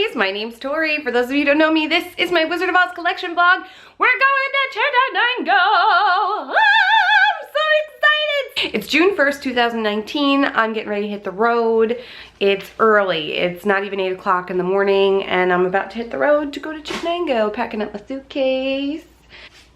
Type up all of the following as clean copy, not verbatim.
ladies, my name's Tori. For those of you who don't know me, this is my Wizard of Oz collection vlog. We're going to Chittenango! I'm so excited! It's June 1st, 2019. I'm getting ready to hit the road. It's early. It's not even 8 o'clock in the morning, and I'm about to hit the road to go to Chittenango, packing up my suitcase.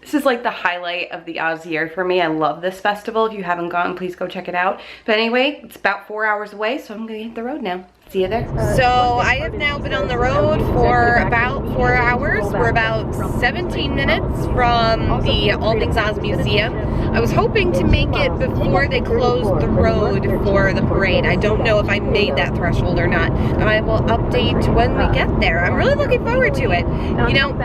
This is like the highlight of the Oz year for me. I love this festival. If you haven't gone, please go check it out. But anyway, it's about 4 hours away, so I'm gonna hit the road now. See you there. So I have now been on the road for about 4 hours. We're about 17 minutes from the All Things Oz Museum. I was hoping to make it before they closed the road for the parade. I don't know if I made that threshold or not. I will update when we get there. I'm really looking forward to it. You know,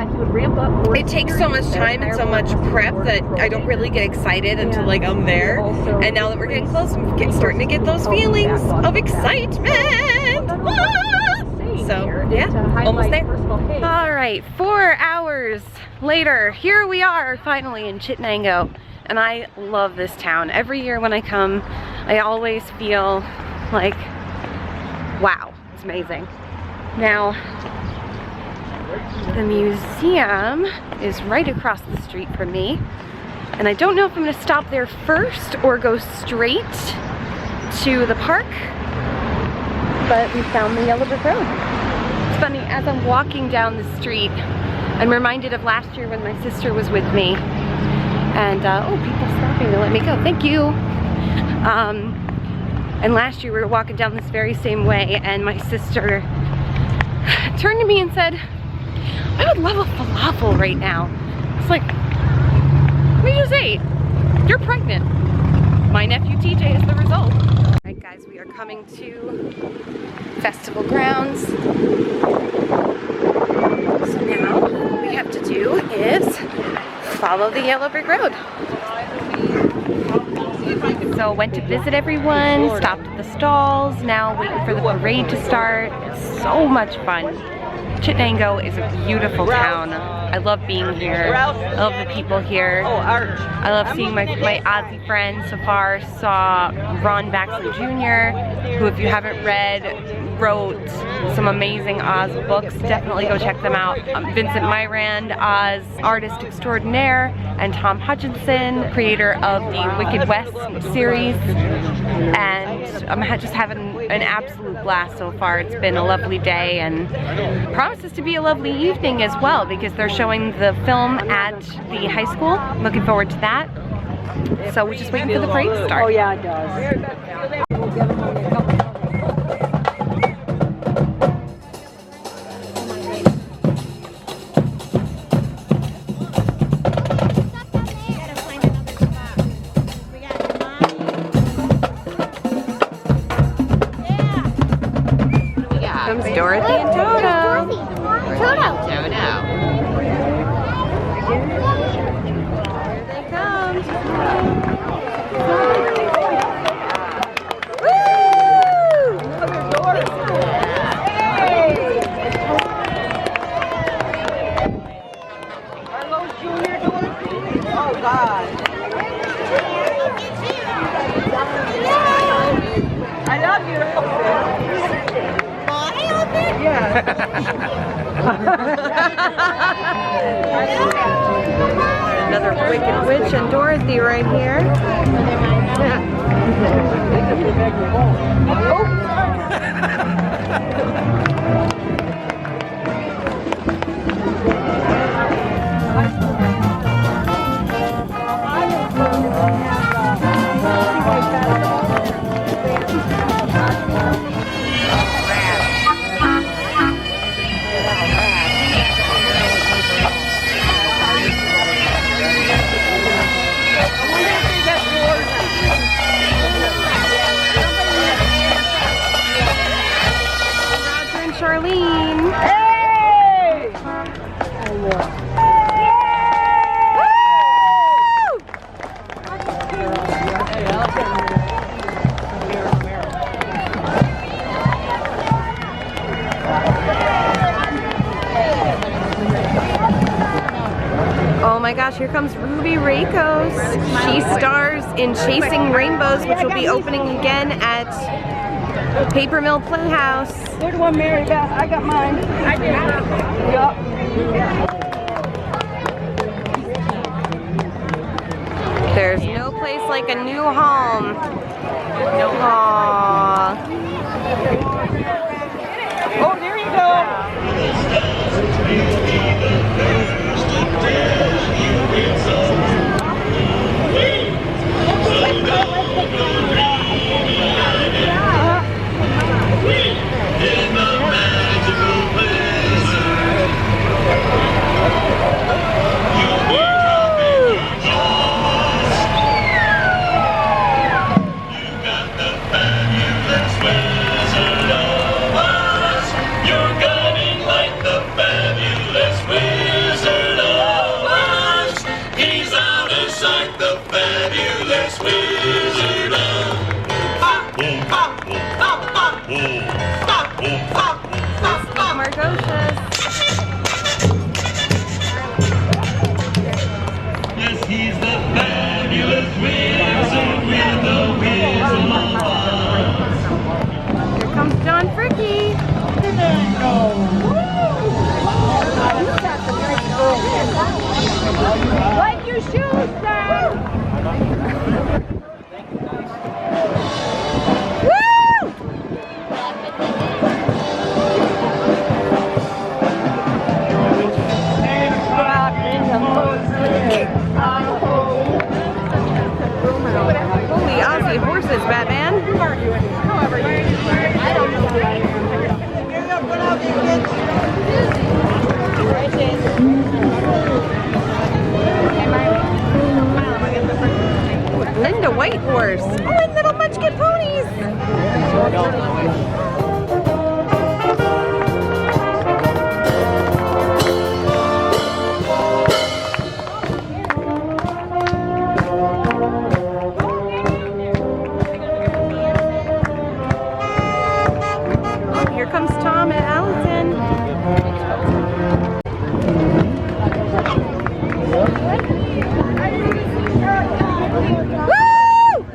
it takes so much time and so much prep that I don't really get excited until like I'm there. And now that we're getting close, I'm starting to get those feelings of excitement. So yeah, almost there. All right, 4 hours later, here we are finally in Chittenango. And I love this town. Every year when I come, I always feel like, wow, it's amazing. Now, the museum is right across the street from me. And I don't know if I'm gonna stop there first or go straight to the park, but we found the Yellow Brick Road. It's funny, as I'm walking down the street, I'm reminded of last year when my sister was with me. And, oh, people stopping to let me go. Thank you. And last year we were walking down this very same way, and my sister turned to me and said, I would love a falafel right now. It's like, we just ate. You're pregnant. My nephew TJ is the result. All right, guys, we are coming to festival grounds. So now what we have to do is follow the Yellow Brick Road. So went to visit everyone, stopped at the stalls, now waiting for the parade to start. It's so much fun. Chittenango is a beautiful town. I love being here. I love the people here. I love seeing my Ozzy friends so far. Saw Ron Baxley Jr., who, if you haven't read, wrote some amazing Oz books. Definitely go check them out. Vincent Myrand, Oz artist extraordinaire, and Tom Hutchison, creator of the Wicked West series. And I'm just having an absolute blast so far. It's been a lovely day and promises to be a lovely evening as well, because they're showing the film at the high school. Looking forward to that. So we're just waiting for the parade to start. Oh yeah, it does. Comes Dorothy and Toto. Toto. Here they come. Woo! Oh God. I love you. Yeah. Another Wicked Witch and Dorothy right here. Charlene. Hey! Oh my gosh, here comes Ruby Rakos. She stars in Chasing Rainbows, which will be opening again at Paper Mill Playhouse. They're the one Mary got. I got mine. I did. Yup. There's no place like a new home. Aww. Oh, there you go. Steve Margoshes. Yes, he's the fabulous wizard with the wizard wand. Here comes John Fricke. Like your shoes, sir. Holy Ozzy horses, Batman. Who are you? However you. I don't know who I am. Linda Whitehorse. Oh, and little munchkin ponies. Here comes Tom and Allison. Woo!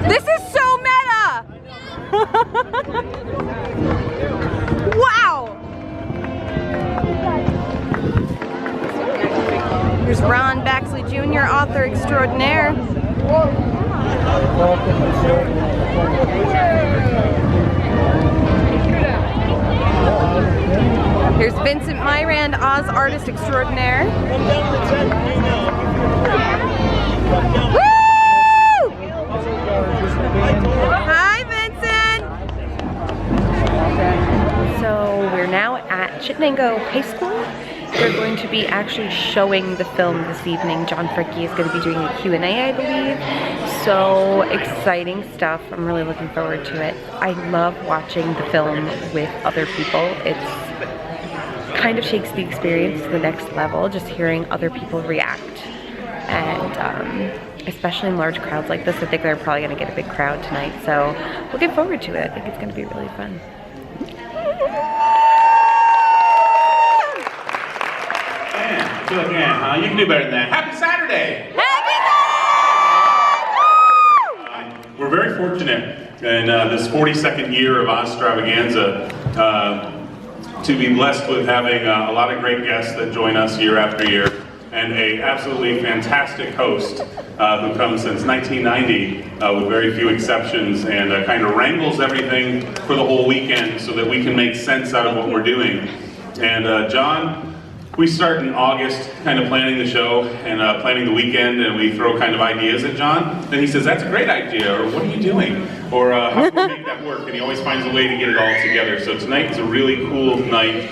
This is so meta! Wow! Here's Ron Baxley Jr., author extraordinaire. Here's Vincent Myrand, Oz artist extraordinaire. Woo! Hi, Vincent! So we're now at Chittenango High School. They're going to be actually showing the film this evening. John Fricke is going to be doing a Q&A, I believe. So exciting stuff. I'm really looking forward to it. I love watching the film with other people. It's kind of shakes the experience to the next level, just hearing other people react. And especially in large crowds like this, I think they're probably going to get a big crowd tonight. So looking forward to it. I think it's going to be really fun. You can do better than that. Happy Saturday! Happy Saturday! We're very fortunate in this 42nd year of Oz-Stravaganza to be blessed with having a lot of great guests that join us year after year, and a absolutely fantastic host who comes since 1990 with very few exceptions, and kind of wrangles everything for the whole weekend so that we can make sense out of what we're doing. And John, we start in August kind of planning the show and planning the weekend, and we throw kind of ideas at John, and he says, that's a great idea, or what are you doing? Or how can we make that work? And he always finds a way to get it all together. So tonight is a really cool night.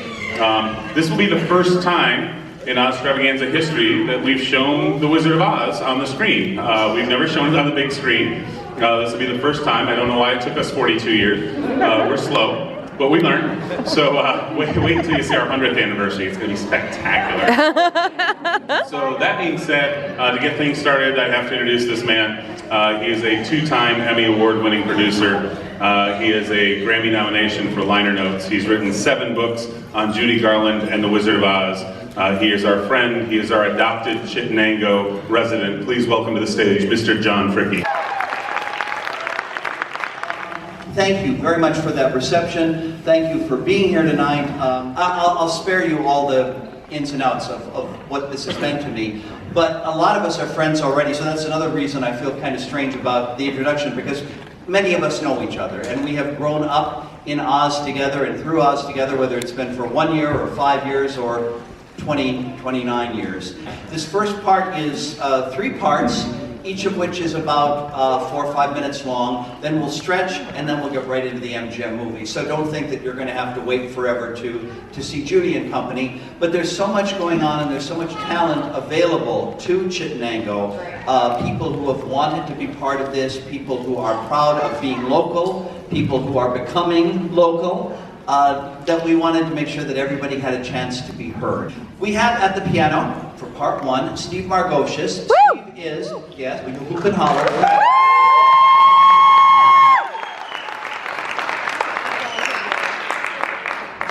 This will be the first time in Oz-Stravaganza history that we've shown The Wizard of Oz on the screen. We've never shown it on the big screen. This will be the first time. I don't know why it took us 42 years. We're slow. But we learned. So wait until you see our 100th anniversary. It's going to be spectacular. So that being said, to get things started, I have to introduce this man. He is a two-time Emmy Award-winning producer. He has a Grammy nomination for liner notes. He's written 7 books on Judy Garland and The Wizard of Oz. He is our friend. He is our adopted Chittenango resident. Please welcome to the stage, Mr. John Fricke. thank you very much for that reception. Thank you for being here tonight. I'll spare you all the ins and outs of what this has meant to me. But a lot of us are friends already, so that's another reason I feel kind of strange about the introduction, because many of us know each other, and we have grown up in Oz together and through Oz together, whether it's been for 1 year or 5 years or 29 years. This first part is 3 parts, each of which is about 4 or 5 minutes long. Then we'll stretch, and then we'll get right into the MGM movie. So don't think that you're going to have to wait forever to see Judy and company. But there's so much going on, and there's so much talent available to Chittenango. People who have wanted to be part of this, people who are proud of being local, people who are becoming local, that we wanted to make sure that everybody had a chance to be heard. We have at the piano, for part 1, Steve Margoshes. Steve is, yes, we do whoop and holler.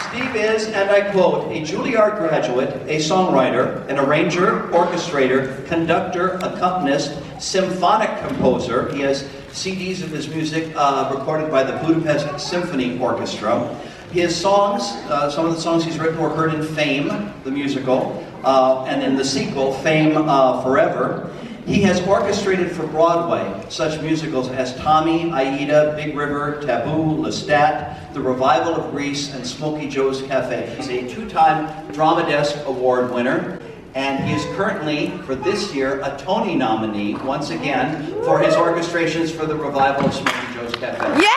Steve is, and I quote, a Juilliard graduate, a songwriter, an arranger, orchestrator, conductor, accompanist, symphonic composer. He has CDs of his music recorded by the Budapest Symphony Orchestra. His songs, some of the songs he's written were heard in Fame, the musical, and in the sequel, Fame Forever. He has orchestrated for Broadway such musicals as Tommy, Aida, Big River, Taboo, Lestat, The Revival of Grease, and Smokey Joe's Cafe. He's a 2-time Drama Desk Award winner, and he is currently, for this year, a Tony nominee, once again, for his orchestrations for The Revival of Smokey Joe's Cafe. Yeah!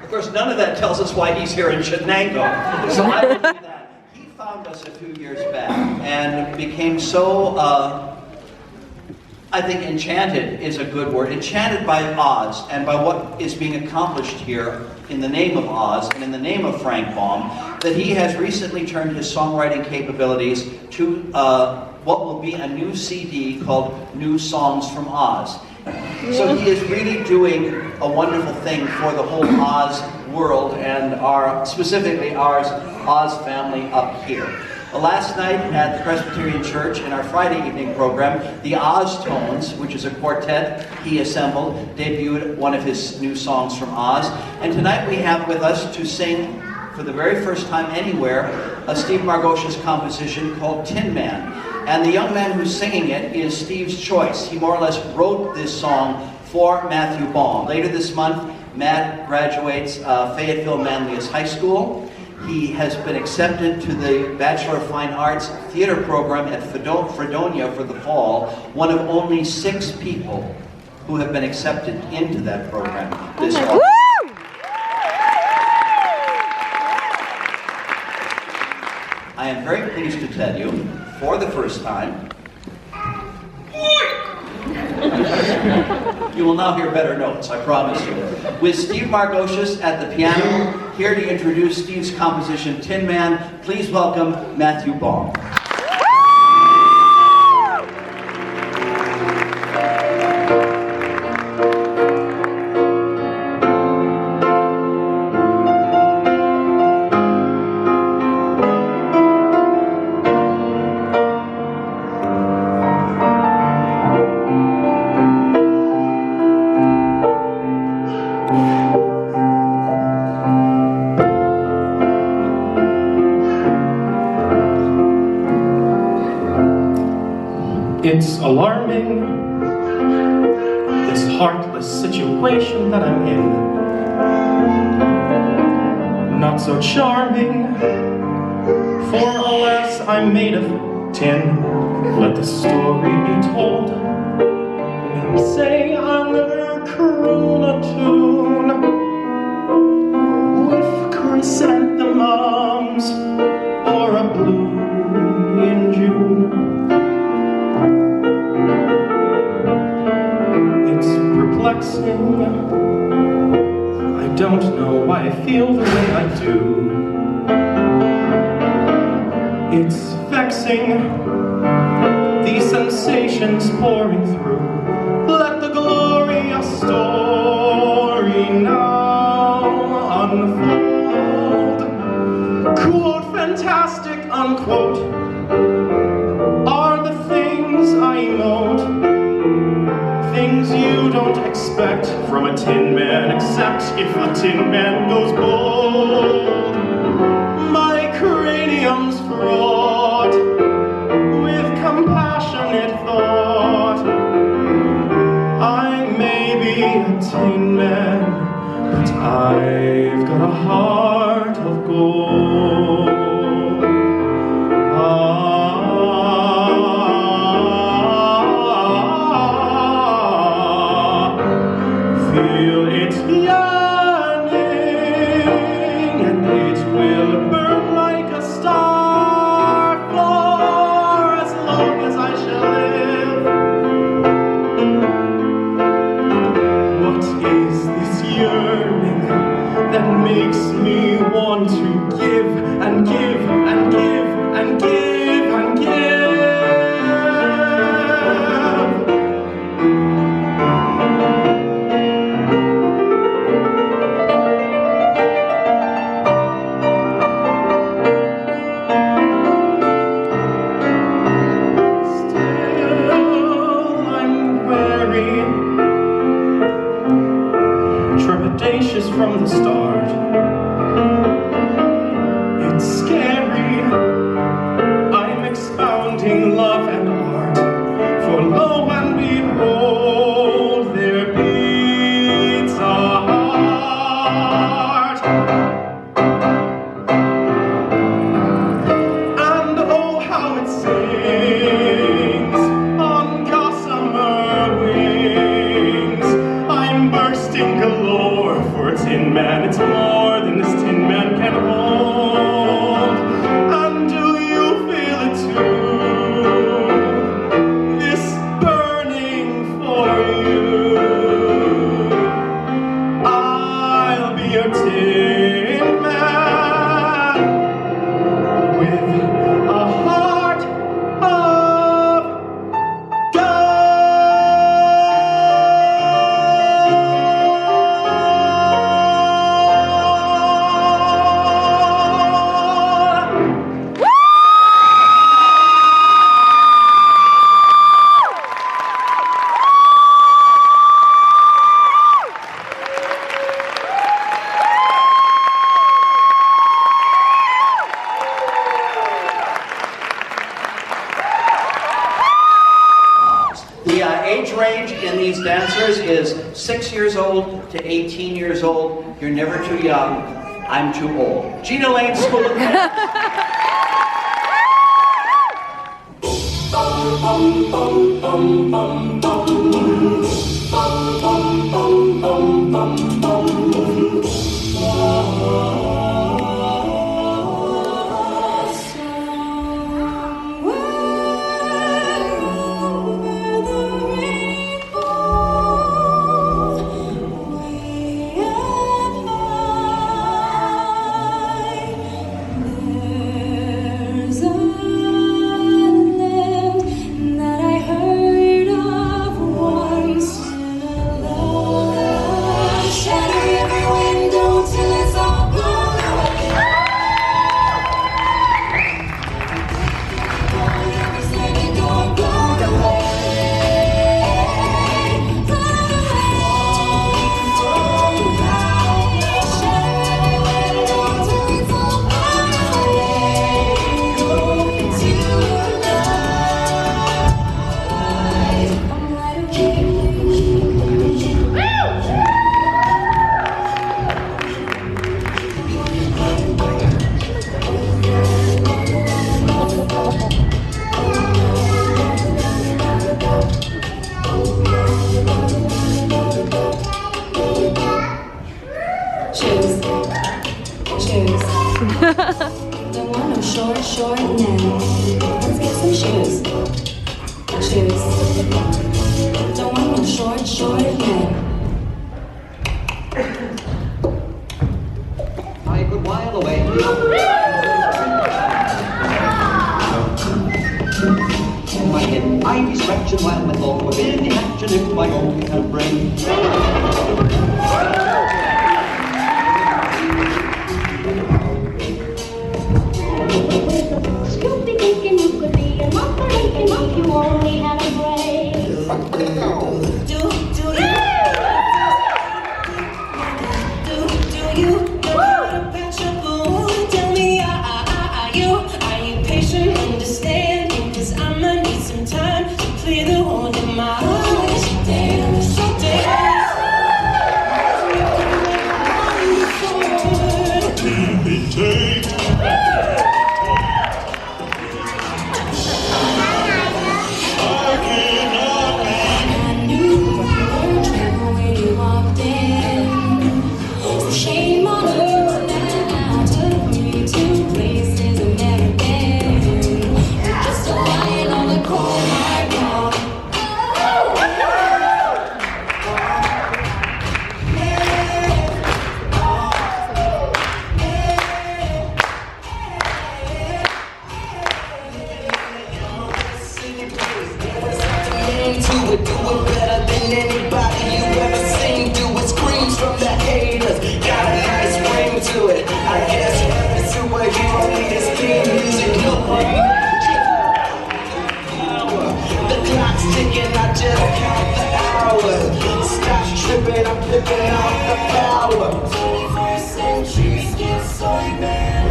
Of course, none of that tells us why he's here in Chittenango. So I will do that. He found us a few years back and became so, I think enchanted is a good word, enchanted by Oz and by what is being accomplished here in the name of Oz and in the name of Frank Baum, that he has recently turned his songwriting capabilities to what will be a new CD called New Songs from Oz. So he is really doing a wonderful thing for the whole Oz world and specifically ours, Oz family up here. Last night at the Presbyterian Church in our Friday evening program, the Oz Tones, which is a quartet he assembled, debuted one of his new songs from Oz. And tonight we have with us to sing for the very first time anywhere a Steve Margoshes composition called Tin Man. And the young man who's singing it is Steve's choice. He more or less wrote this song for Matthew Baum. Later this month, Matt graduates Fayetteville Manlius High School. He has been accepted to the Bachelor of Fine Arts theater program at Fredonia for the fall, one of only 6 people who have been accepted into that program this fall. I am very pleased to tell you, for the first time, you will now hear better notes, I promise you. With Steve Margoshes at the piano, here to introduce Steve's composition, Tin Man, please welcome Matthew Baum. It's alarming, this heartless situation that I'm in. Not so charming, for alas, I'm made of tin. Let the story be told. Many say I'll never croon a tune with chrysanthemums or a bloom in June. I don't know why I feel the way I do. It's vexing, these sensations pouring through. Let the glorious story now unfold. Quote, fantastic, unquote. Our don't expect from a Tin Man, except if the Tin Man goes bold. My cranium's fraught with compassionate thought. I may be a Tin Man, but I've got a heart of gold. Feel it yearning, and it will burn like a star for as long as I shall live. What is this yearning that makes me want to give and give and give and give and give? Trepidatious from the start. It's scary. I'm expounding love and art. For lo and behold, there beats a heart. And oh, how it sings on gossamer wings. I'm bursting galore for a Tin Man. It's more than this Tin Man can hold. And do you feel it too? This burning for you. I'll be your Tin Man with a heart of gold. The age range in these dancers is 6 years old to 18 years old. You're never too young. I'm too old. Gina Lane School of Dance. Don't want no short now. Let's get some shoes. Don't want no short now. A good while away. My head, I be scratching while my thought was in the action if I only had brain. Scoopy thinking you could be a monster thinking if you only had a brain. Do power. Stop tripping, I'm flipping off the power. 21st century schizoid man.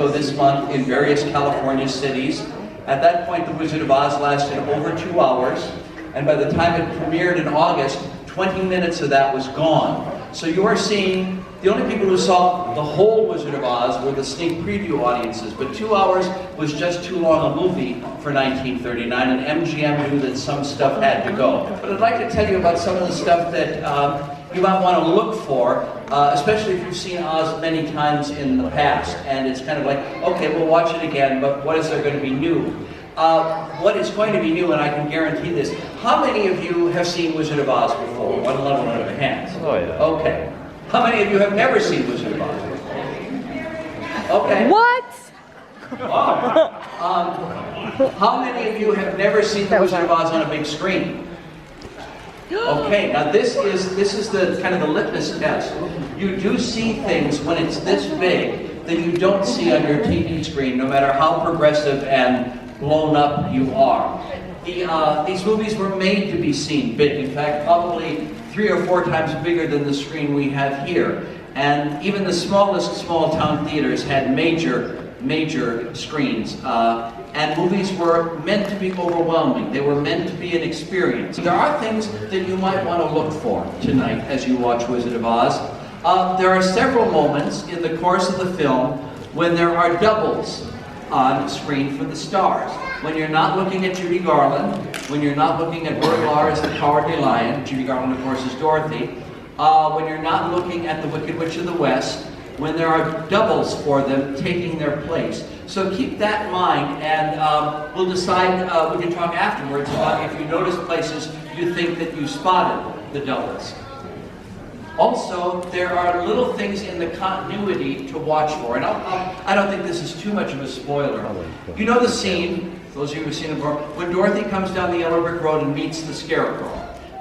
This month in various California cities. At that point, The Wizard of Oz lasted over 2 hours, and by the time it premiered in August, 20 minutes of that was gone. So you are seeing, the only people who saw the whole Wizard of Oz were the sneak preview audiences, but 2 hours was just too long a movie for 1939, and MGM knew that some stuff had to go. But I'd like to tell you about some of the stuff that you might want to look for, especially if you've seen Oz many times in the past, and it's kind of like, okay, we'll watch it again, but what is there going to be new? What is going to be new, and I can guarantee this, how many of you have seen Wizard of Oz before? One level of the hands. Oh, yeah. Okay. How many of you have never seen Wizard of Oz? Okay. What? How many of you have never seen the Wizard of Oz on a big screen? Okay, now this is the kind of the litmus test. You do see things when it's this big that you don't see on your TV screen, no matter how progressive and blown up you are. These movies were made to be seen big. In fact, probably 3 or 4 times bigger than the screen we have here. And even the smallest small town theaters had major screens. And movies were meant to be overwhelming. They were meant to be an experience. There are things that you might want to look for tonight as you watch Wizard of Oz. There are several moments in the course of the film when there are doubles on screen for the stars. When you're not looking at Judy Garland, when you're not looking at Burt Lahr as the Cowardly Lion, Judy Garland of course is Dorothy, when you're not looking at the Wicked Witch of the West, when there are doubles for them taking their place. So keep that in mind, and we'll decide, we can talk afterwards about if you notice places you think that you spotted the doubles. Also, there are little things in the continuity to watch for, and I don't think this is too much of a spoiler. You know the scene, those of you who've seen it before, when Dorothy comes down the yellow brick road and meets the Scarecrow.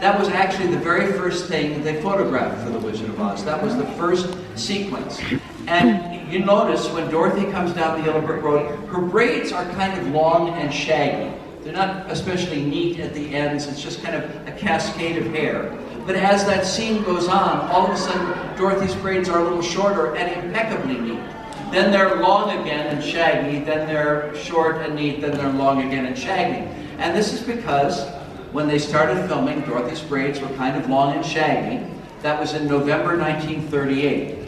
That was actually the very first thing they photographed for The Wizard of Oz. That was the first sequence. And you notice when Dorothy comes down the yellow brick road, her braids are kind of long and shaggy. They're not especially neat at the ends, it's just kind of a cascade of hair. But as that scene goes on, all of a sudden Dorothy's braids are a little shorter and impeccably neat. Then they're long again and shaggy, then they're short and neat, then they're long again and shaggy. And this is because when they started filming, Dorothy's braids were kind of long and shaggy. That was in November 1938.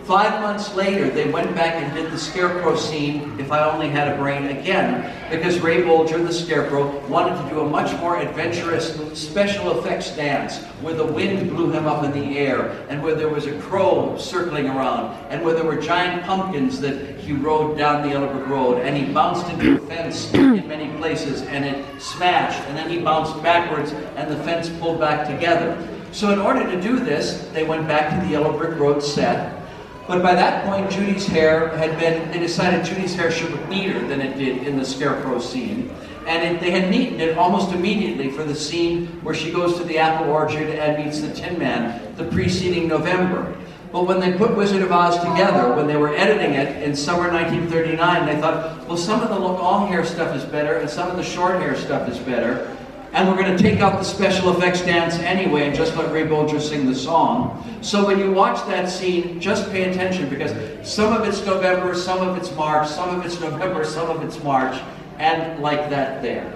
5 months later, they went back and did the Scarecrow scene, If I Only Had a Brain, again, because Ray Bolger, the Scarecrow, wanted to do a much more adventurous special effects dance, where the wind blew him up in the air, and where there was a crow circling around, and where there were giant pumpkins that he rode down the yellow brick road, and he bounced into a fence in many places, and it smashed, and then he bounced backwards, and the fence pulled back together. So in order to do this, they went back to the yellow brick road set. But by that point, Judy's hair they decided Judy's hair should look neater than it did in the Scarecrow scene. And they had neatened it almost immediately for the scene where she goes to the apple orchard and meets the Tin Man the preceding November. But when they put Wizard of Oz together, when they were editing it in summer 1939, they thought, well, some of the long hair stuff is better and some of the short hair stuff is better. And we're going to take out the special effects dance anyway and just let Ray Bolger sing the song. So when you watch that scene, just pay attention, because some of it's November, some of it's March, some of it's November, some of it's March, and like that there.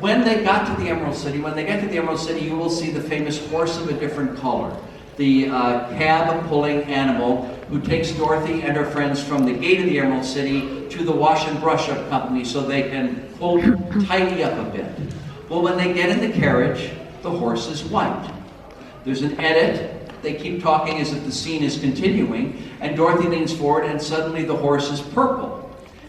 When they got to the Emerald City, when they get to the Emerald City, you will see the famous horse of a different color. The cab-pulling animal who takes Dorothy and her friends from the gate of the Emerald City to the wash and brush up company so they can, quote, tidy up a bit. Well, when they get in the carriage, the horse is white. There's an edit. They keep talking as if the scene is continuing, and Dorothy leans forward and suddenly the horse is purple.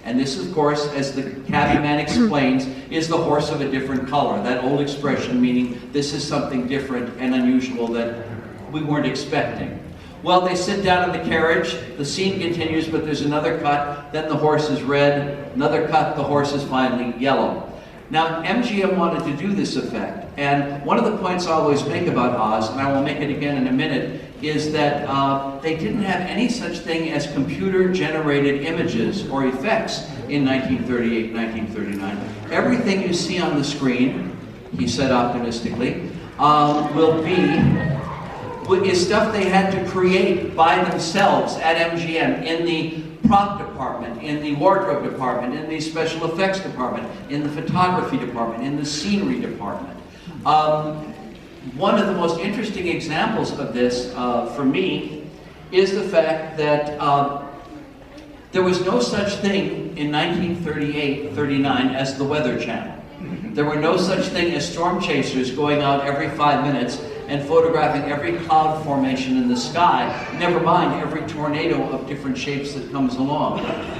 And this, of course, as the cabby man explains, is the horse of a different color. That old expression meaning this is something different and unusual that we weren't expecting. Well, they sit down in the carriage, the scene continues, but there's another cut, then the horse is red, another cut, the horse is finally yellow. Now, MGM wanted to do this effect, and one of the points I always make about Oz, and I will make it again in a minute, is that they didn't have any such thing as computer-generated images or effects in 1938, 1939. Everything you see on the screen, he said optimistically, is stuff they had to create by themselves at MGM in the prop department, in the wardrobe department, in the special effects department, in the photography department, in the scenery department. One of the most interesting examples of this for me is the fact that there was no such thing in 1938-39 as the Weather Channel. There were no such thing as storm chasers going out every 5 minutes and photographing every cloud formation in the sky, never mind every tornado of different shapes that comes along.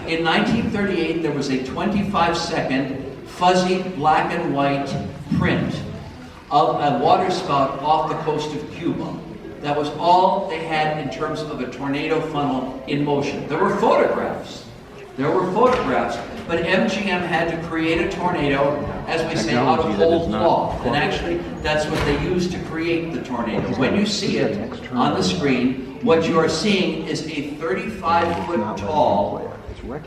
In 1938, there was a 25-second fuzzy black and white print of a waterspout off the coast of Cuba. That was all they had in terms of a tornado funnel in motion. There were photographs. But MGM had to create a tornado, as we say, out of whole cloth. And actually, that's what they used to create the tornado. When you see it on the screen, what you are seeing is a 35-foot tall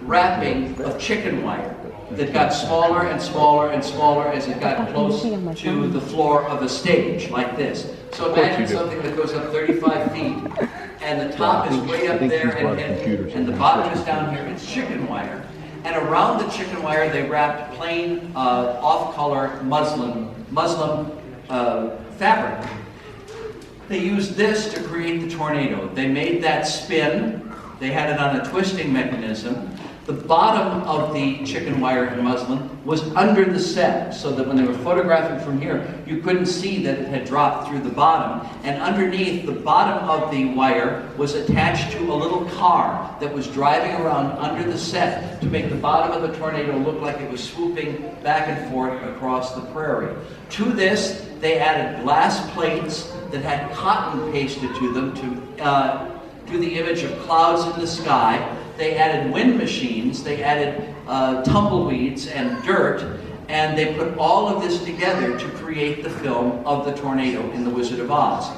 wrapping of chicken wire that got smaller and smaller and smaller as it got close to the floor of a stage, like this. So imagine something that goes up 35 feet, and the top is way up there, and the bottom is down here. It's chicken wire. And around the chicken wire, they wrapped plain, off-color muslin fabric. They used this to create the tornado. They made that spin. They had it on a twisting mechanism. The bottom of the chicken wire and muslin was under the set, so that when they were photographing from here, you couldn't see that it had dropped through the bottom. And underneath, the bottom of the wire was attached to a little car that was driving around under the set to make the bottom of the tornado look like it was swooping back and forth across the prairie. To this, they added glass plates that had cotton pasted to them to do the image of clouds in the sky. They added wind machines, they added tumbleweeds and dirt, and they put all of this together to create the film of the tornado in The Wizard of Oz.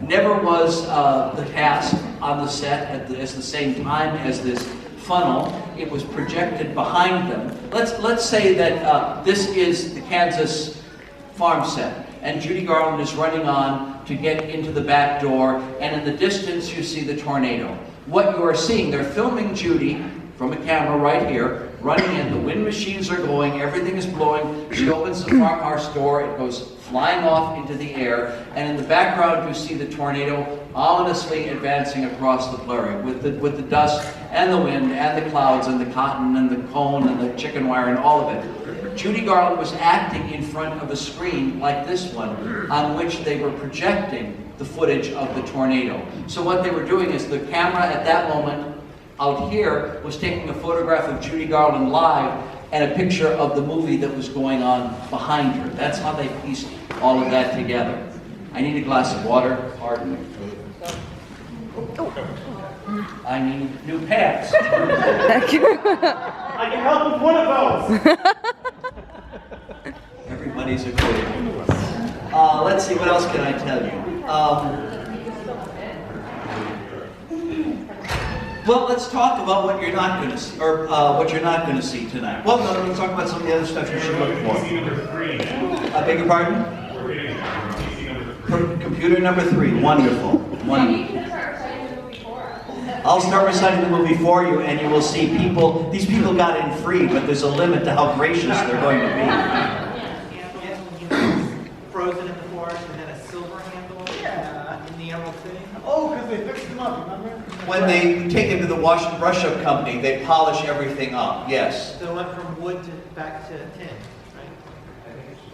Never was the cast on the set at the same time as this funnel. It was projected behind them. Let's say that this is the Kansas farm set, and Judy Garland is running on to get into the back door, and in the distance you see the tornado. What you are seeing, they're filming Judy from a camera right here, running in, the wind machines are going, everything is blowing, she opens the farmhouse door, it goes flying off into the air, and in the background you see the tornado ominously advancing across the prairie with the dust and the wind and the clouds and the cotton and the cone and the chicken wire and all of it. Judy Garland was acting in front of a screen like this one, on which they were projecting the footage of the tornado. So what they were doing is the camera at that moment out here was taking a photograph of Judy Garland live and a picture of the movie that was going on behind her. That's how they pieced all of that together. I need a glass of water. Pardon me. I need new pants. I can help with one of those. Everybody's a good. Let's see, what else can I tell you? Well, let's talk about what you're not going to see, or what you're not going to see tonight. Well, no, let's talk about some of the other stuff you should look for. PC number 3 now. I beg your pardon? We're getting PC number 3. Computer number 3. Wonderful. Wonderful. I'll start reciting the movie for you, and you will see people. These people got in free, but there's a limit to how gracious they're going to be. Frozen in the forest, and then a silver handle in the Emerald City. Oh, because they fixed them up, remember? When they take it to the wash and brush up company, they polish everything up. Yes. So it went from wood back to tin, right?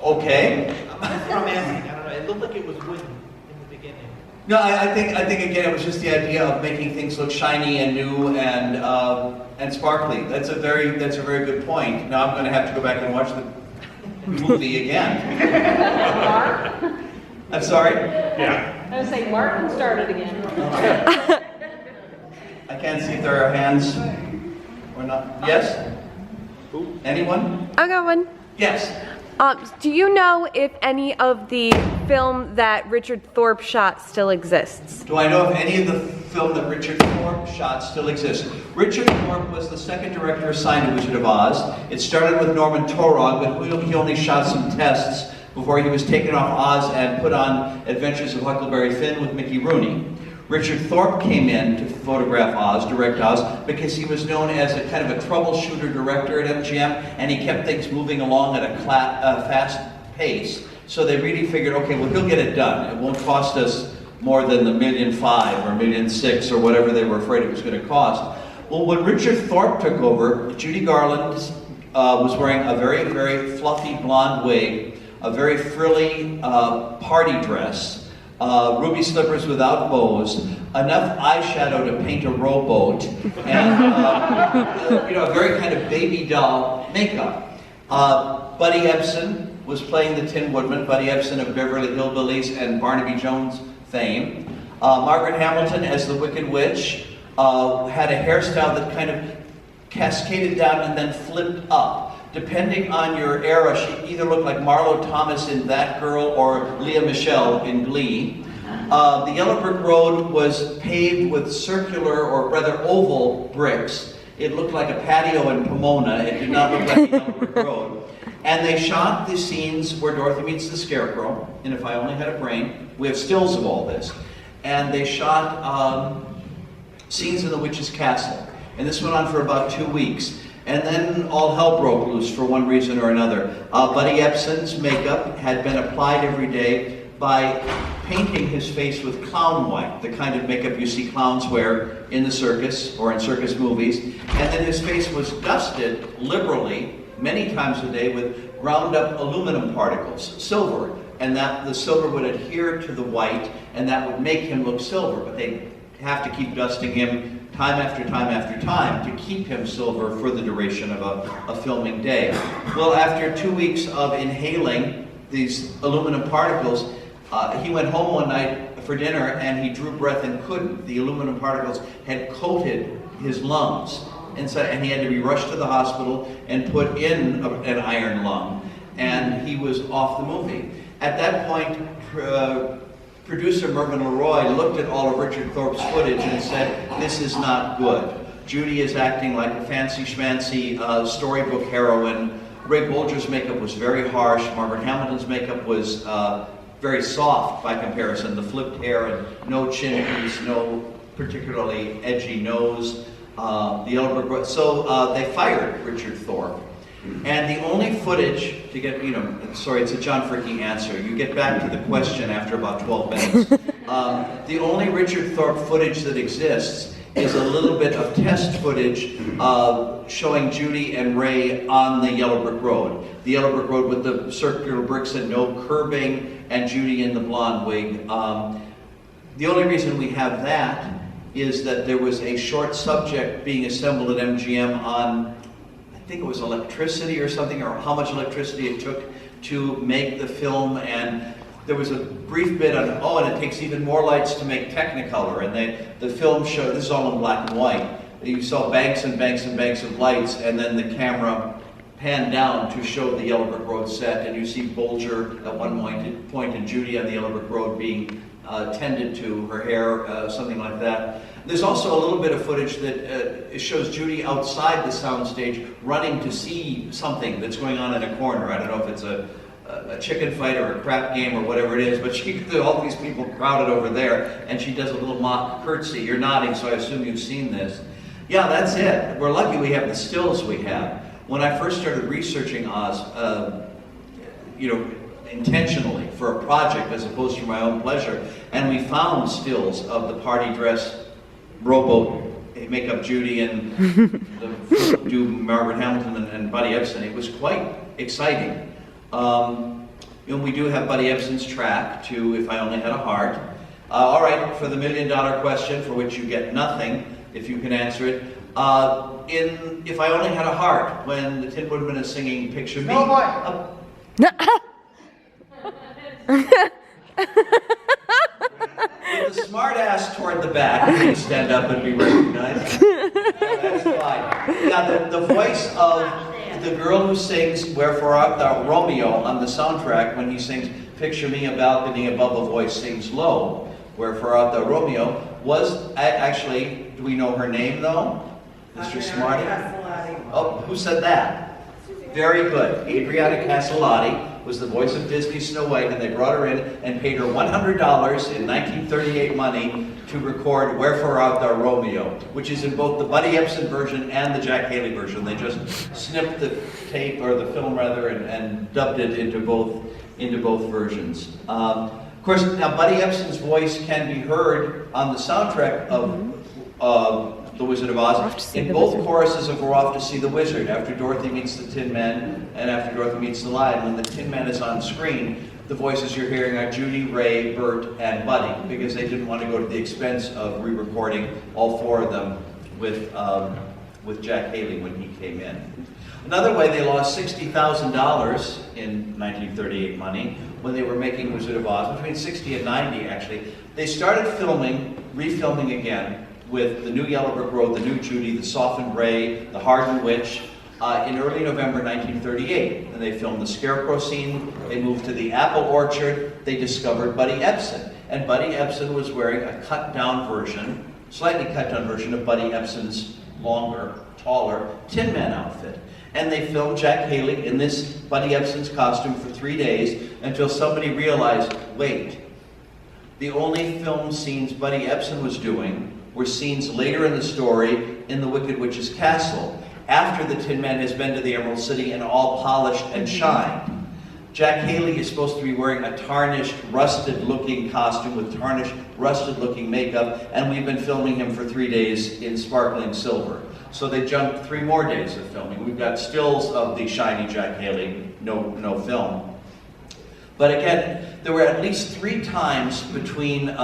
Okay. That's what I'm asking. I don't know. It looked like it was wooden in the beginning. No, I think again it was just the idea of making things look shiny and new and sparkly. That's a very good point. Now I'm going to have to go back and watch the movie again. I'm sorry? Yeah. I was saying, Martin started again. I can't see if there are hands or not. Yes? Anyone? I got one. Yes. Do you know if any of the film that Richard Thorpe shot still exists? Do I know if any of the film that Richard Thorpe shot still exists? Richard Thorpe was the second director assigned to Wizard of Oz. It started with Norman Torog, but he only shot some tests before he was taken off Oz and put on Adventures of Huckleberry Finn with Mickey Rooney. Richard Thorpe came in to photograph Oz, direct Oz, because he was known as a kind of a troubleshooter director at MGM, and he kept things moving along at a fast pace. So they really figured, okay, well, he'll get it done. It won't cost us more than the $1.5 million or $1.6 million or whatever they were afraid it was going to cost. Well, when Richard Thorpe took over, Judy Garland was wearing a very, very fluffy blonde wig, a very frilly party dress, ruby slippers without bows, enough eyeshadow to paint a rowboat, and a very kind of baby doll makeup. Buddy Ebsen was playing the Tin Woodman, Buddy Ebsen of Beverly Hillbillies and Barnaby Jones fame. Margaret Hamilton as the Wicked Witch had a hairstyle that kind of cascaded down and then flipped up. Depending on your era, she either looked like Marlo Thomas in That Girl or Leah Michele in Glee. The Yellow Brick Road was paved with circular, or rather oval, bricks. It looked like a patio in Pomona. It did not look like the Yellow Brick Road. And they shot the scenes where Dorothy meets the Scarecrow, and If I Only Had a Brain. We have stills of all this. And they shot scenes in the Witch's Castle. And this went on for about 2 weeks. And then all hell broke loose for one reason or another. Buddy Ebsen's makeup had been applied every day by painting his face with clown white, the kind of makeup you see clowns wear in the circus or in circus movies. And then his face was dusted liberally, many times a day, with ground up aluminum particles, silver. And that the silver would adhere to the white, and that would make him look silver. But they have to keep dusting him time after time after time to keep him silver for the duration of a filming day. Well, after 2 weeks of inhaling these aluminum particles, he went home one night for dinner and he drew breath and couldn't. The aluminum particles had coated his lungs, and he had to be rushed to the hospital and put in an iron lung, and he was off the movie. At that point, producer Mervyn LeRoy looked at all of Richard Thorpe's footage and said, this is not good. Judy is acting like a fancy schmancy storybook heroine. Ray Bolger's makeup was very harsh. Margaret Hamilton's makeup was very soft by comparison. The flipped hair and no chin piece, no particularly edgy nose. So they fired Richard Thorpe. And the only footage to get, sorry, it's a John Fricke answer. You get back to the question after about 12 minutes. The only Richard Thorpe footage that exists is a little bit of test footage showing Judy and Ray on the Yellow Brick Road. The Yellow Brick Road with the circular bricks and no curbing, and Judy in the blonde wig. The only reason we have that is that there was a short subject being assembled at MGM on, I think it was electricity or something, or how much electricity it took to make the film, and there was a brief bit on, and it takes even more lights to make Technicolor, and the film showed, this is all in black and white, you saw banks and banks and banks of lights, and then the camera panned down to show the Yellow Brick Road set, and you see Bolger at one point and Judy on the Yellow Brick Road being tended to her hair, something like that. There's also a little bit of footage that shows Judy outside the soundstage running to see something that's going on in a corner. I don't know if it's a chicken fight or a crap game or whatever it is, but all these people crowded over there, and she does a little mock curtsy. You're nodding, so I assume you've seen this. Yeah, that's it. We're lucky we have the stills we have. When I first started researching Oz, intentionally for a project as opposed to my own pleasure, and we found stills of the party dress, rowboat, makeup Judy, and the do Margaret Hamilton and Buddy Ebsen. It was quite exciting. We do have Buddy Ebsen's track to If I Only Had a Heart. All right, for the $1 million question, for which you get nothing, if you can answer it. In If I Only Had a Heart, when the Tin Woodman is singing Picture Me. With the smart ass toward the back, please stand up and be recognized. That's fine. Yeah, the voice of the girl who sings Wherefore Art Thou Romeo on the soundtrack, when he sings Picture Me a balcony above a voice sings low, Wherefore Art Thou Romeo, was actually, do we know her name though? Mr. Smarty? Oh, who said that? Very good. Adriana Caselotti was the voice of Disney's Snow White, and they brought her in and paid her $100 in 1938 money to record Wherefore Art Thou Romeo, which is in both the Buddy Ebsen version and the Jack Haley version. They just snipped the tape, or the film rather, and dubbed it into both versions. Of course, now Buddy Ebsen's voice can be heard on the soundtrack of The Wizard of Oz in both choruses of We're Off to See the Wizard, after Dorothy meets the Tin Man and after Dorothy meets the Lion. When the Tin Man is on screen, the voices you're hearing are Judy, Ray, Bert, and Buddy, because they didn't want to go to the expense of re-recording all four of them with Jack Haley when he came in. Another way they lost $60,000 in 1938 money when they were making Wizard of Oz, between 60 and 90 actually. They started refilming again, with the new Yellow Brick Road, the new Judy, the Softened Ray, the Hardened Witch, in early November 1938. And they filmed the Scarecrow scene, they moved to the Apple Orchard, they discovered Buddy Ebsen. And Buddy Ebsen was wearing a cut-down version, slightly cut-down version of Buddy Ebsen's longer, taller Tin Man outfit. And they filmed Jack Haley in this Buddy Ebsen's costume for 3 days until somebody realized, wait, the only film scenes Buddy Ebsen was doing were scenes later in the story in the Wicked Witch's castle, after the Tin Man has been to the Emerald City and all polished and shined. Jack Haley is supposed to be wearing a tarnished, rusted-looking costume with tarnished, rusted-looking makeup, and we've been filming him for 3 days in sparkling silver. So they jumped 3 more days of filming. We've got stills of the shiny Jack Haley, no film. But again, there were at least 3 times between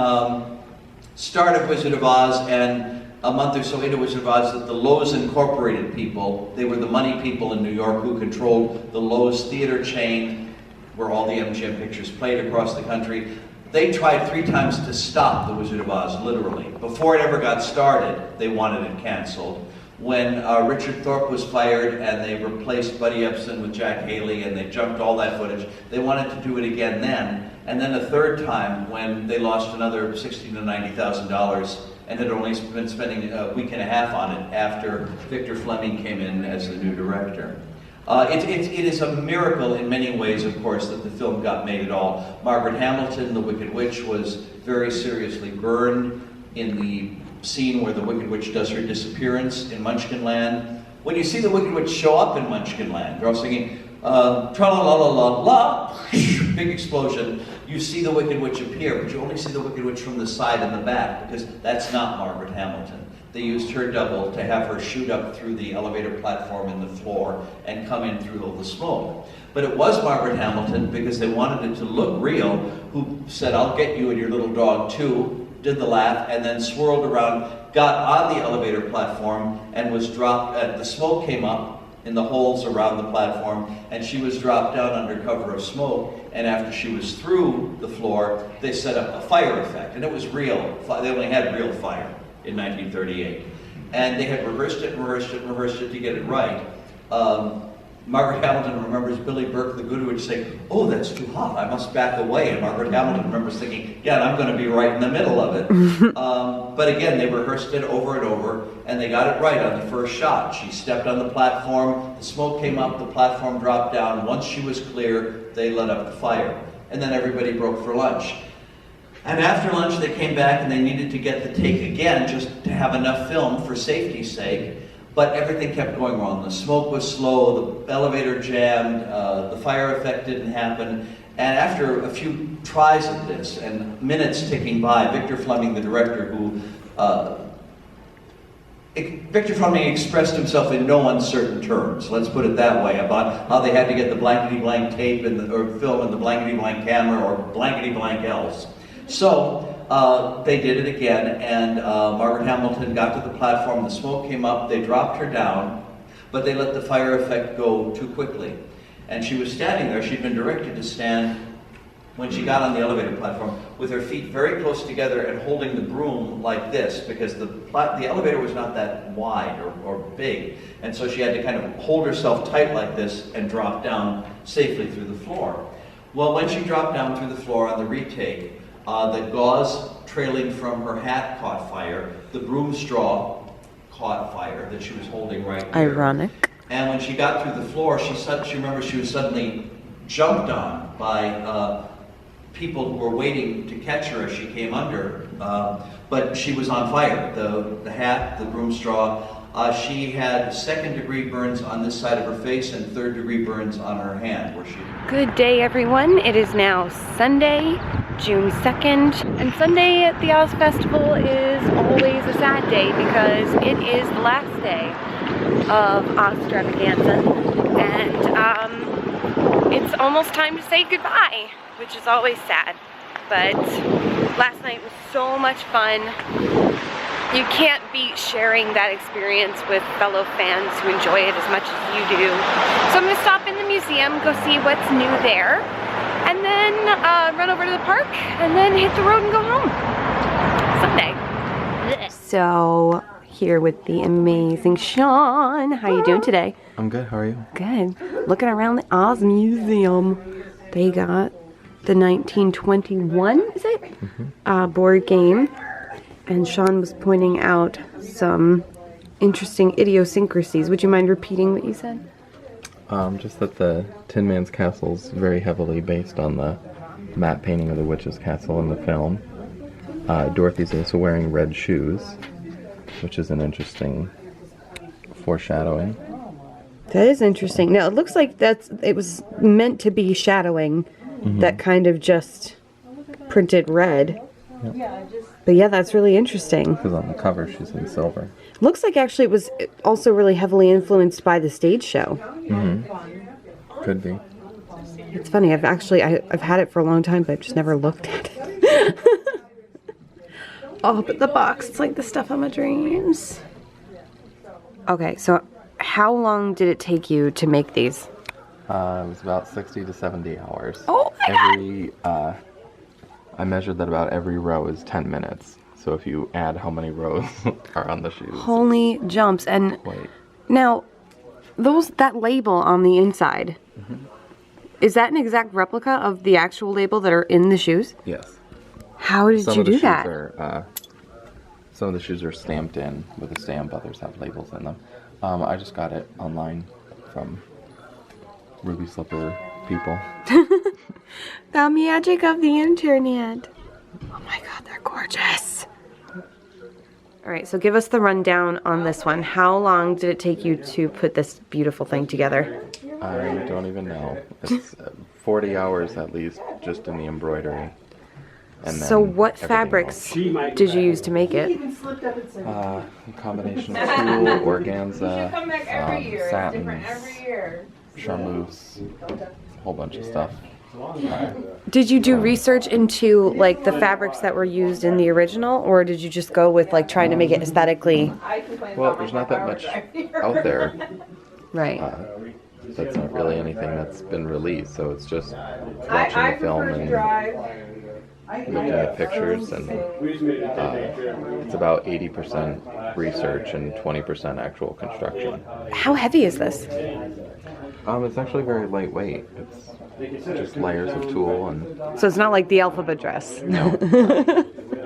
start of Wizard of Oz and a month or so into Wizard of Oz that the Lowe's Incorporated people, they were the money people in New York who controlled the Lowe's theater chain where all the MGM pictures played across the country. They tried 3 times to stop the Wizard of Oz, literally. Before it ever got started, they wanted it canceled. When Richard Thorpe was fired and they replaced Buddy Ebsen with Jack Haley and they jumped all that footage, they wanted to do it again then. And then a 3rd time when they lost another $60,000 to $90,000 and had only been spending a week and a half on it after Victor Fleming came in as the new director. It is a miracle in many ways, of course, that the film got made at all. Margaret Hamilton, the Wicked Witch, was very seriously burned in the scene where the Wicked Witch does her disappearance in Munchkinland. When you see the Wicked Witch show up in Munchkinland, they're all singing tra-la-la-la-la-la, big explosion. You see the Wicked Witch appear, but you only see the Wicked Witch from the side and the back, because that's not Margaret Hamilton. They used her double to have her shoot up through the elevator platform in the floor and come in through all the smoke. But it was Margaret Hamilton, because they wanted it to look real, who said, I'll get you and your little dog too, did the laugh, and then swirled around, got on the elevator platform, and was dropped. The smoke came up in the holes around the platform, and she was dropped down under cover of smoke, and after she was through the floor, they set up a fire effect, and it was real. They only had real fire in 1938. And they had rehearsed it to get it right. Margaret Hamilton remembers Billy Burke, the Goodwitch, saying, "Oh, that's too hot, I must back away." And Margaret Hamilton remembers thinking, "Yeah, and I'm going to be right in the middle of it." But again, they rehearsed it over and over, and they got it right on the first shot. She stepped on the platform, the smoke came up, the platform dropped down. Once she was clear, they let up the fire. And then everybody broke for lunch. And after lunch, they came back and they needed to get the take again just to have enough film for safety's sake. But everything kept going wrong. The smoke was slow, the elevator jammed, the fire effect didn't happen. And after a few tries at this and minutes ticking by, Victor Fleming, the director, who Victor Fleming expressed himself in no uncertain terms, let's put it that way, about how they had to get the blankety-blank tape or film in the blankety-blank camera or blankety-blank else. So they did it again, and Margaret Hamilton got to the platform, the smoke came up, they dropped her down, but they let the fire effect go too quickly. And she was standing there, she'd been directed to stand when she got on the elevator platform with her feet very close together and holding the broom like this, because the elevator was not that wide or big, and so she had to kind of hold herself tight like this and drop down safely through the floor. Well, when she dropped down through the floor on the retake, the gauze trailing from her hat caught fire, the broom straw caught fire that she was holding right here. Ironic. And when she got through the floor, she remembered she was suddenly jumped on by people who were waiting to catch her as she came under, but she was on fire. The hat, the broom straw, she had second-degree burns on this side of her face and third-degree burns on her hand where she... Good day, everyone. It is now Sunday, June 2nd, and Sunday at the Oz Festival is always a sad day because it is the last day of Oz-Stravaganza, and it's almost time to say goodbye, which is always sad. But last night was so much fun. You can't beat sharing that experience with fellow fans who enjoy it as much as you do. So I'm going to stop in the museum, go see what's new there, and then run over to the park, and then hit the road and go home. Sunday. So, here with the amazing Shawn. How you doing today? I'm good, how are you? Good. Looking around the Oz Museum. They got the 1921, is it? Mm-hmm. Board game. And Shawn was pointing out some interesting idiosyncrasies. Would you mind repeating what you said? Just that the Tin Man's Castle is very heavily based on the matte painting of the witch's castle in the film. Dorothy's also wearing red shoes, which is an interesting foreshadowing. That is interesting. Now, it looks like it was meant to be shadowing, that kind of just printed red. Yep. But yeah, that's really interesting. Because on the cover she's in silver. Looks like actually it was also really heavily influenced by the stage show. Mm-hmm. Could be. It's funny, I've had it for a long time, but I've just never looked at it. Oh, but the box, it's like the stuff of my dreams. Okay, so how long did it take you to make these? It was about 60 to 70 hours. Oh my God! I measured that about every row is 10 minutes. So if you add how many rows are on the shoes. Holy jumps. And now, that label on the inside, is that an exact replica of the actual label that are in the shoes? Yes. How did you do that? Some of the shoes are stamped in with a stamp, others have labels in them. I just got it online from Ruby Slipper people. The magic of the internet. Oh my God, they're gorgeous. All right, so give us the rundown on this one. How long did it take you to put this beautiful thing together? I don't even know. It's 40 hours at least just in the embroidery. And so what fabrics did you use to make it? A combination of tulle, organza, satins, charmeuse, a whole bunch of stuff. Did you do research into like the fabrics that were used in the original, or did you just go with like trying to make it aesthetically? Well, there's not that much out there. Right. That's not really anything that's been released, so it's just watching the film and looking at pictures, and it's about 80% research and 20% actual construction. How heavy is this? It's actually very lightweight. It's just layers of tulle and... So it's not like the alphabet dress. No.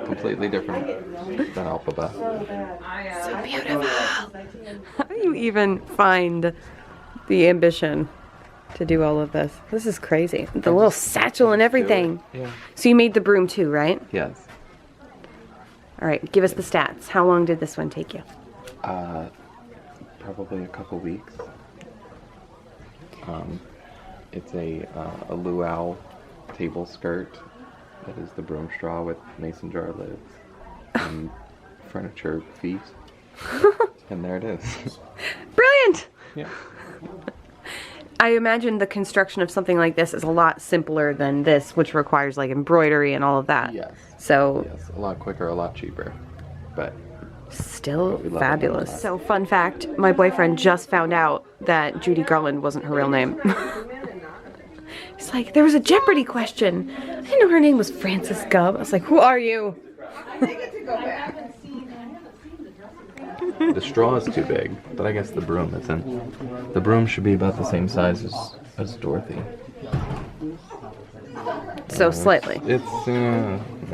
Completely different than alphabet. So beautiful. How do you even find the ambition to do all of this? This is crazy. The little satchel and everything. Yeah. So you made the broom too, right? Yes. All right, give us the stats. How long did this one take you? Probably a couple weeks. It's a luau table skirt that is the broom straw with mason jar lids and furniture feet. And there it is. Brilliant! Yeah. I imagine the construction of something like this is a lot simpler than this, which requires like embroidery and all of that. Yes. So yes, a lot quicker, a lot cheaper, but still fabulous. So fun fact, my boyfriend just found out that Judy Garland wasn't her real name. He's like, there was a Jeopardy question. I didn't know her name was Frances Gubb. I was like, who are you? The straw is too big, but I guess the broom isn't. The broom should be about the same size as Dorothy. So slightly.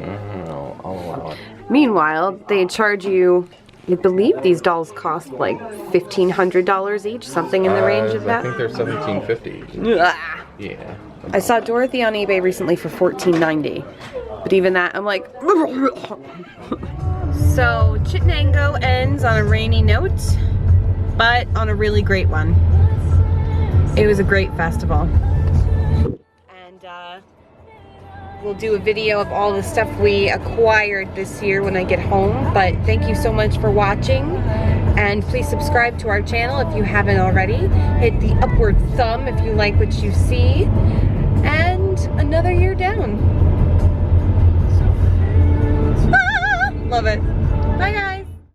I'll allow it. Meanwhile, they charge you, I believe these dolls cost like $1,500 each, something in the range of that. I think they're $1,750. Ah. Yeah. I saw Dorothy on eBay recently for $14.90, but even that, I'm like. So Chittenango ends on a rainy note, but on a really great one. It was a great festival. And we'll do a video of all the stuff we acquired this year when I get home. But thank you so much for watching. And please subscribe to our channel if you haven't already. Hit the upward thumb if you like what you see. And another year down. Ah, love it. Bye guys.